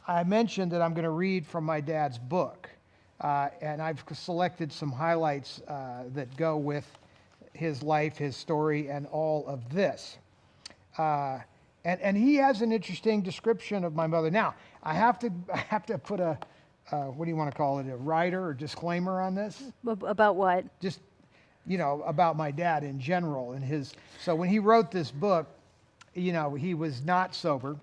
I mentioned that I'm going to read from my dad's book, and I've selected some highlights that go with his life, his story, and all of this. And he has an interesting description of my mother. Now, I have to put a what do you want to call it, a rider or disclaimer on this? About what? Just, about my dad in general and his. So when he wrote this book, he was not sober.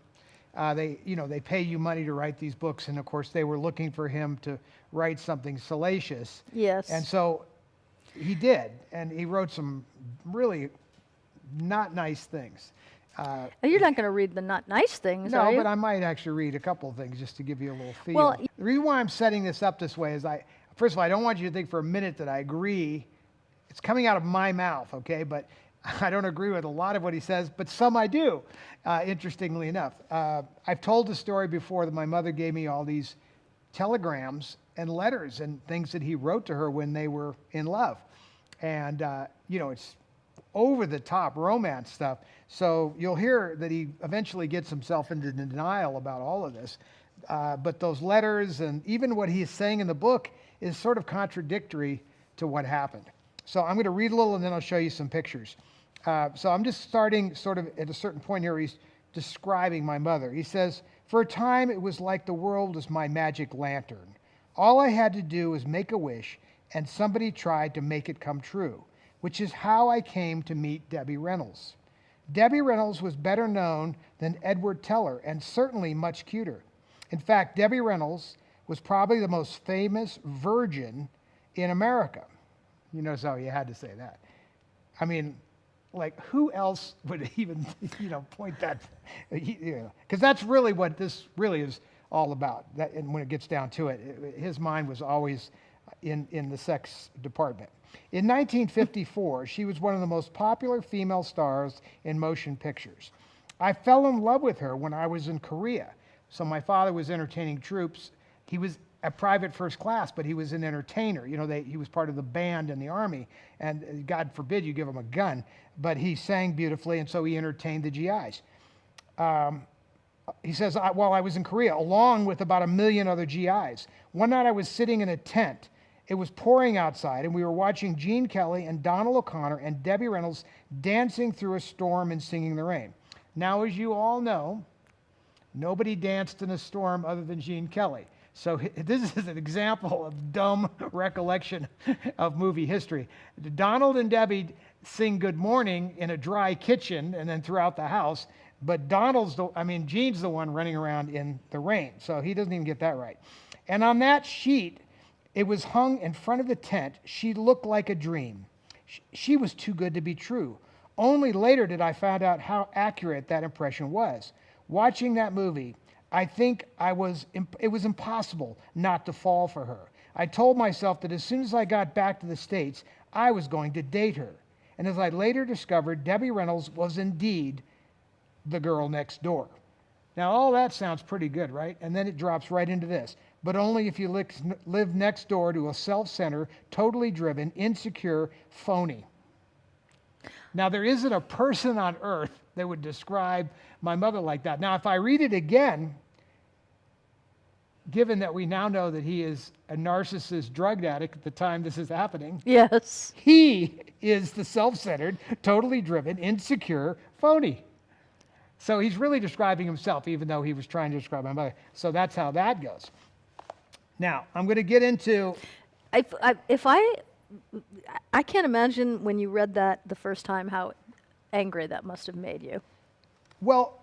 They pay you money to write these books, and of course they were looking for him to write something salacious. Yes. And so he did, and he wrote some really not nice things. You're not going to read the not nice things, are No, you? but I might actually read a couple of things just to give you a little feel. Well, the reason why I'm setting this up this way is first of all, I don't want you to think for a minute that I agree. It's coming out of my mouth, okay? But I don't agree with a lot of what he says, but some I do, interestingly enough. I've told the story before that my mother gave me all these telegrams and letters and things that he wrote to her when they were in love. And, it's over-the-top romance stuff. So you'll hear that he eventually gets himself into denial about all of this. But those letters and even what he's saying in the book is sort of contradictory to what happened. So I'm going to read a little and then I'll show you some pictures. So I'm just starting sort of at a certain point here. He's describing my mother. He says, "For a time it was like the world was my magic lantern. All I had to do was make a wish and somebody tried to make it come true, which is how I came to meet Debbie Reynolds. Debbie Reynolds was better known than Edward Teller and certainly much cuter. In fact, Debbie Reynolds was probably the most famous virgin in America." You notice how you had to say that. I mean, like, who else would even, point that, because that's really what this really is all about. And when it gets down to it, his mind was always in the sex department. In 1954, she was one of the most popular female stars in motion pictures. I fell in love with her when I was in Korea. So my father was entertaining troops. He was a private first class, but he was an entertainer. He was part of the band in the Army, and God forbid you give him a gun, but he sang beautifully, and so he entertained the GIs. He says, while I was in Korea, along with about 1 million other GIs, one night I was sitting in a tent. It was pouring outside, and we were watching Gene Kelly and Donald O'Connor and Debbie Reynolds dancing through a storm and singing in the rain. Now, as you all know, nobody danced in a storm other than Gene Kelly. So this is an example of dumb recollection of movie history. Donald and Debbie sing Good Morning in a dry kitchen and then throughout the house, but Gene's the one running around in the rain, so he doesn't even get that right. And on that sheet, it was hung in front of the tent. She looked like a dream. She was too good to be true. Only later did I find out how accurate that impression was. Watching that movie, I think it was impossible not to fall for her. I told myself that as soon as I got back to the States, I was going to date her. And as I later discovered, Debbie Reynolds was indeed the girl next door. Now, all that sounds pretty good, right? And then it drops right into this. But only if you live next door to a self-centered, totally driven, insecure phony. Now, there isn't a person on earth that would describe my mother like that. Now, if I read it again, given that we now know that he is a narcissist drug addict at the time this is happening, yes, he is the self-centered, totally driven, insecure phony. So he's really describing himself, even though he was trying to describe my mother. So that's how that goes. Now, I'm going to get into... I can't imagine when you read that the first time how angry that must have made you. Well,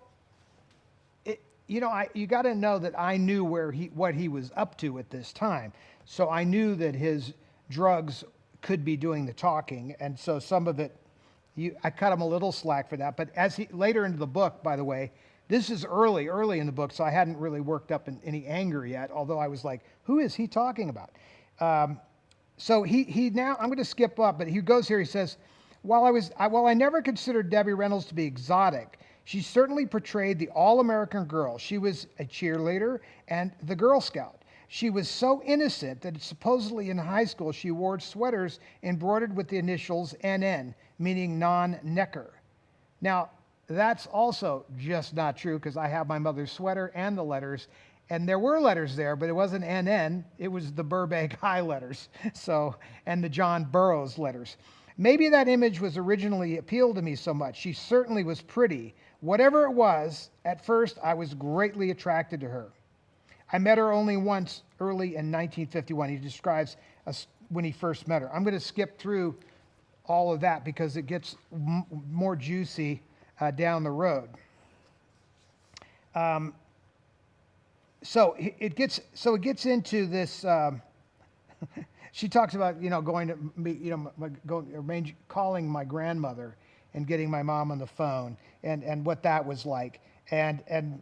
you got to know that I knew what he was up to at this time. So I knew that his drugs could be doing the talking, and so some of it, I cut him a little slack for that. But as later into the book, by the way, this is early in the book, so I hadn't really worked up in any anger yet, although I was like, who is he talking about? So he now, I'm going to skip up, but he goes here, he says, while I never considered Debbie Reynolds to be exotic, she certainly portrayed the all-American girl. She was a cheerleader and the Girl Scout. She was so innocent that supposedly in high school she wore sweaters embroidered with the initials NN, meaning non-necker. Now, that's also just not true because I have my mother's sweater and the letters, And there were letters there, but it wasn't NN. It was the Burbank High letters. So, and the John Burroughs letters. Maybe that image was originally appealed to me so much. She certainly was pretty. Whatever it was, at first I was greatly attracted to her. I met her only once early in 1951. He describes when he first met her. I'm going to skip through all of that because it gets more juicy down the road. So it gets into this. She talks about going to meet, calling my grandmother and getting my mom on the phone and what that was like, and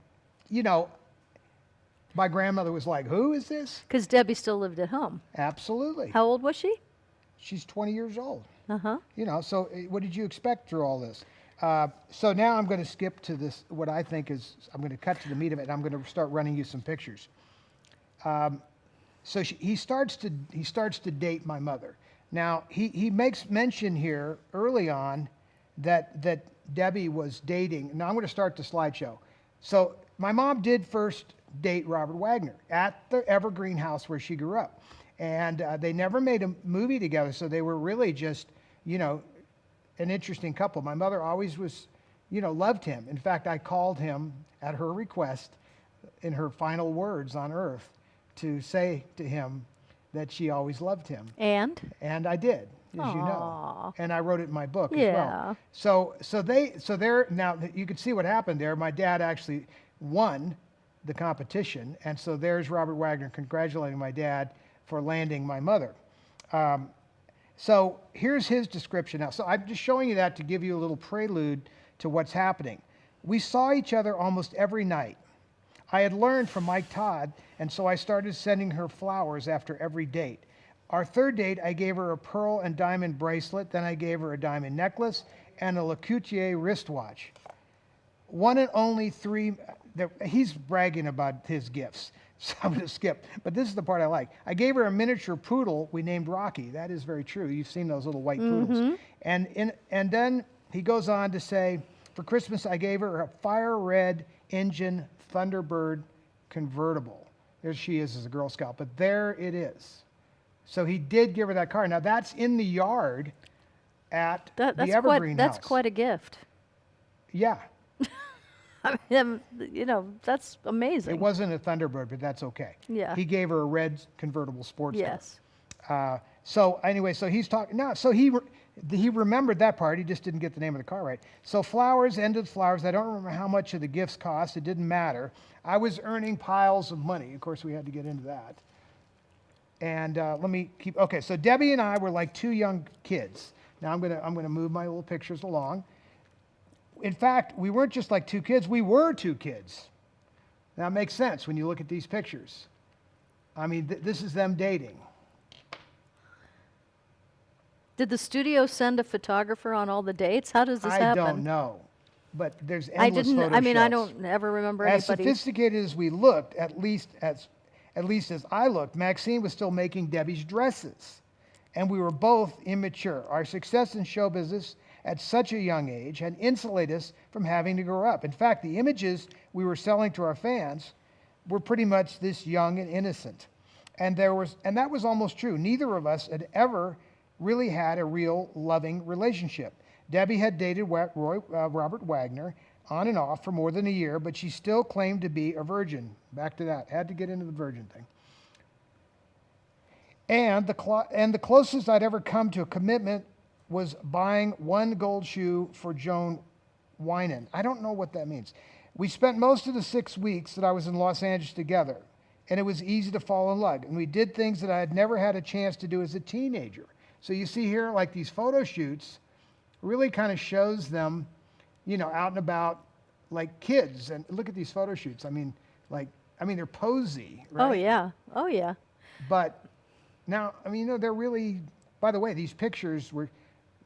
my grandmother was like, "Who is this?" Because Debbie still lived at home. Absolutely. How old was she? She's 20 years old. Uh-huh. So what did you expect through all this? So now I'm going to skip to this, what I think is, I'm going to cut to the meat of it, and I'm going to start running you some pictures. So he starts to date my mother. Now, he makes mention here early on that Debbie was dating. Now, I'm going to start the slideshow. So my mom did first date Robert Wagner at the Evergreen house where she grew up. And they never made a movie together, so they were really just, an interesting couple. My mother always was, loved him. In fact, I called him at her request in her final words on earth to say to him that she always loved him. And I did, as you know. And I wrote it in my book as well. So they're, now you can see what happened there. My dad actually won the competition. And so there's Robert Wagner congratulating my dad for landing my mother. So here's his description now. So I'm just showing you that to give you a little prelude to what's happening. We saw each other almost every night. I had learned from Mike Todd, and so I started sending her flowers after every date. Our third date, I gave her a pearl and diamond bracelet, then I gave her a diamond necklace and a Le Coutier wristwatch. One and only three, he's bragging about his gifts, so I'm going to skip. But this is the part I like. I gave her a miniature poodle we named Rocky. That is very true. You've seen those little white poodles. And then he goes on to say, for Christmas, I gave her a fire red engine Thunderbird convertible. There she is as a Girl Scout, but there it is. So he did give her that car. Now that's in the yard at the Evergreen house. That's quite a gift. Yeah. I mean, that's amazing. It wasn't a Thunderbird, but that's okay. Yeah. He gave her a red convertible sports car. So anyway, so he's talking now. So he remembered that part. He just didn't get the name of the car right. So flowers, ended flowers. I don't remember how much of the gifts cost. It didn't matter. I was earning piles of money. Of course, we had to get into that. And let me keep. Okay, so Debbie and I were like two young kids. Now I'm gonna move my little pictures along. In fact, we weren't just like two kids. We were two kids. Now it makes sense when you look at these pictures. I mean, this is them dating. Did the studio send a photographer on all the dates? How does this happen? I don't know, but there's endless photo shots. I don't ever remember as anybody. Sophisticated as we looked, at least as I looked, Maxine was still making Debbie's dresses, and we were both immature. Our success in show business at such a young age had insulated us from having to grow up. In fact, the images we were selling to our fans were pretty much this young and innocent, and that was almost true. Neither of us had ever really had a real loving relationship. Debbie had dated Robert Wagner on and off for more than a year, but she still claimed to be a virgin. Back to that. Had to get into the virgin thing. And the closest I'd ever come to a commitment was buying one gold shoe for Joan Winan. I don't know what that means. We spent most of the 6 weeks that I was in Los Angeles together, and it was easy to fall in love. And we did things that I had never had a chance to do as a teenager. So you see here, like these photo shoots, really kind of shows them, out and about like kids. And look at these photo shoots. I mean, they're posy, right? Oh, yeah. Oh, yeah. But now, they're really, by the way, these pictures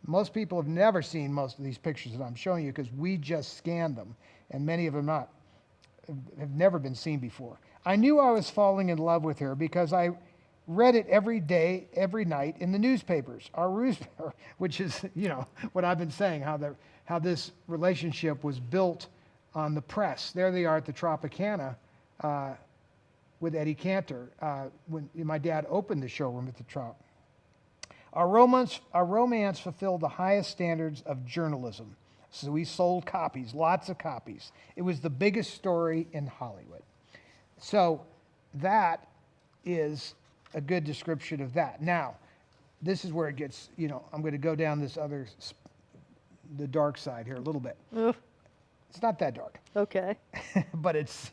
most people have never seen most of these pictures that I'm showing you because we just scanned them, and many of them have never been seen before. I knew I was falling in love with her because I read it every day, every night in the newspapers, which is, what I've been saying, how this relationship was built on the press. There they are at the Tropicana with Eddie Cantor when my dad opened the showroom at the Trop. Our romance fulfilled the highest standards of journalism. So we sold copies, lots of copies. It was the biggest story in Hollywood. So that is a good description of that. Now, this is where it gets, I'm going to go down the dark side here a little bit. Ugh. It's not that dark. Okay. But it's,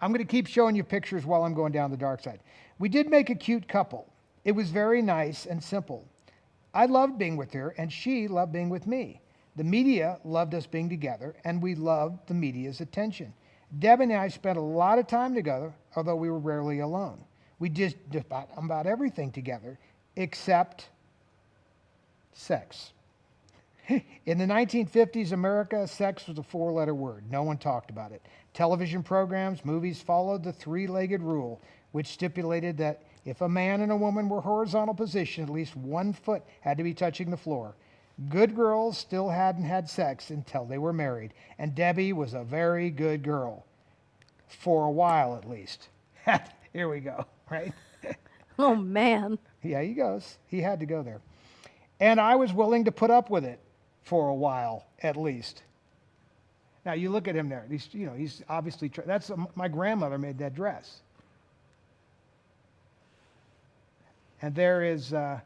I'm going to keep showing you pictures while I'm going down the dark side. We did make a cute couple. It was very nice and simple. I loved being with her, and she loved being with me. The media loved us being together, and we loved the media's attention. Deb and I spent a lot of time together, although we were rarely alone. We did about everything together, except sex. In the 1950s, America, sex was a four-letter word. No one talked about it. Television programs, movies followed the three-legged rule, which stipulated that if a man and a woman were horizontal position, at least 1 foot had to be touching the floor. Good girls still hadn't had sex until they were married, and Debbie was a very good girl. For a while, at least. Here we go, right? Oh, man. Yeah, he goes. He had to go there. And I was willing to put up with it for a while, at least. Now, you look at him there. He's obviously, that's my grandmother made that dress. And there is, this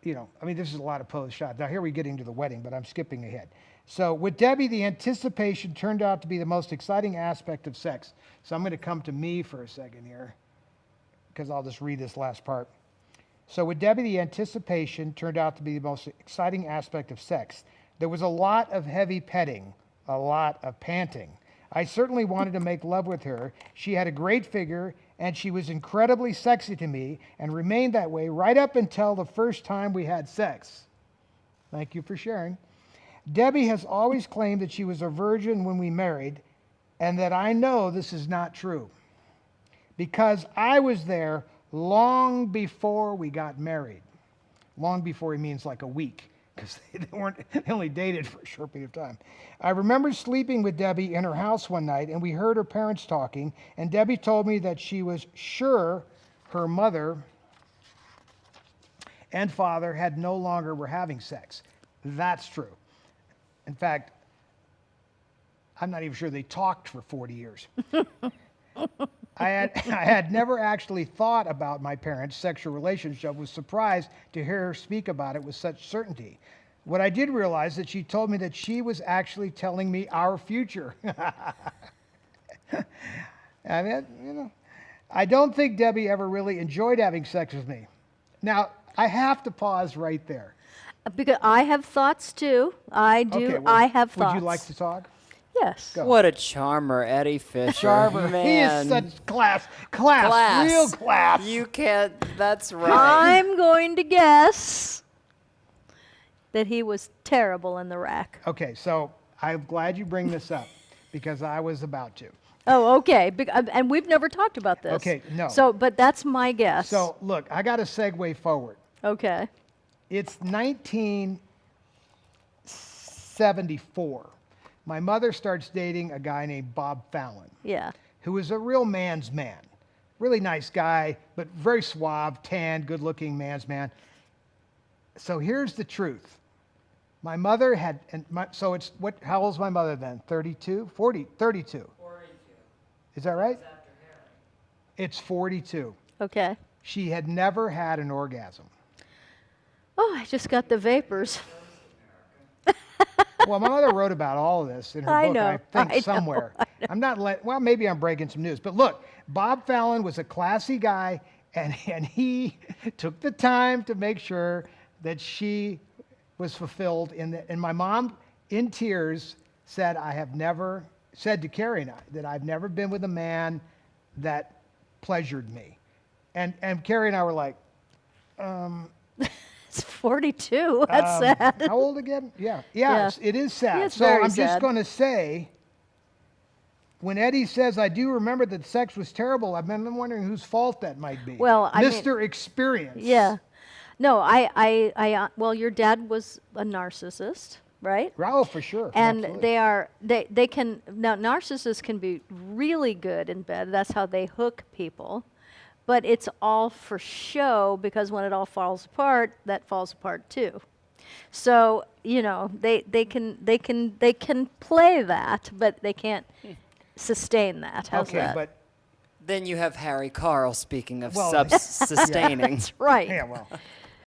is a lot of pose shots. Now, here we're getting to the wedding, but I'm skipping ahead. So with Debbie, the anticipation turned out to be the most exciting aspect of sex. So I'm going to come to me for a second here, because I'll just read this last part. So with Debbie, the anticipation turned out to be the most exciting aspect of sex. There was a lot of heavy petting, a lot of panting. I certainly wanted to make love with her. She had a great figure, and she was incredibly sexy to me, and remained that way right up until the first time we had sex. Thank you for sharing. Debbie has always claimed that she was a virgin when we married, and that I know this is not true, because I was there long before we got married. Long before he means like a week, because they only dated for a short period of time. I remember sleeping with Debbie in her house one night, and we heard her parents talking, and Debbie told me that she was sure her mother and father had no longer were having sex. That's true. In fact, I'm not even sure they talked for 40 years. I had never actually thought about my parents' sexual relationship. Was surprised to hear her speak about it with such certainty. What I did realize is that she told me that she was actually telling me our future. I don't think Debbie ever really enjoyed having sex with me. Now, I have to pause right there. Because I have thoughts too. I do. Okay, well, I have thoughts. Would you like to talk? Yes. Go. What a charmer, Eddie Fisher. Charmer. Man. He is such class, real class. You can't, that's right. I'm going to guess that he was terrible in the rack. Okay, so I'm glad you bring this up, because I was about to. Oh, okay. And we've never talked about this. Okay, no. So, but that's my guess. So, look, I got to segue forward. Okay. It's 1974. My mother starts dating a guy named Bob Fallon. Yeah. Who is a real man's man. Really nice guy, but very suave, tanned, good-looking man's man. So here's the truth. My mother had, how old's my mother then? 32? 40? 32. 42. Is that right? After Harry. It's 42. Okay. She had never had an orgasm. Oh, I just got the vapors. Well, my mother wrote about all of this in her book, I think, somewhere. I'm not well, maybe I'm breaking some news. But look, Bob Fallon was a classy guy, and he took the time to make sure that she was fulfilled. And my mom, in tears, said to Carrie and I, that I've never been with a man that pleasured me. And Carrie and I were like, It's 42. That's sad. How old again? Yeah. It is sad. Yeah, it's so very I'm sad. just going to say, when Eddie says, I do remember that sex was terrible, I've been wondering whose fault that might be. Well, Mr. Experience. Yeah. No, well, your dad was a narcissist. right? Oh, for sure. And Absolutely. they can, now narcissists can be really good in bed. That's how they hook people. But it's all for show, because when it all falls apart, that falls apart too. So, you know, they can play that, but they can't sustain that. How's Okay, that? but Then you have Harry Carl, speaking of Well, sustaining. That's right. yeah, well,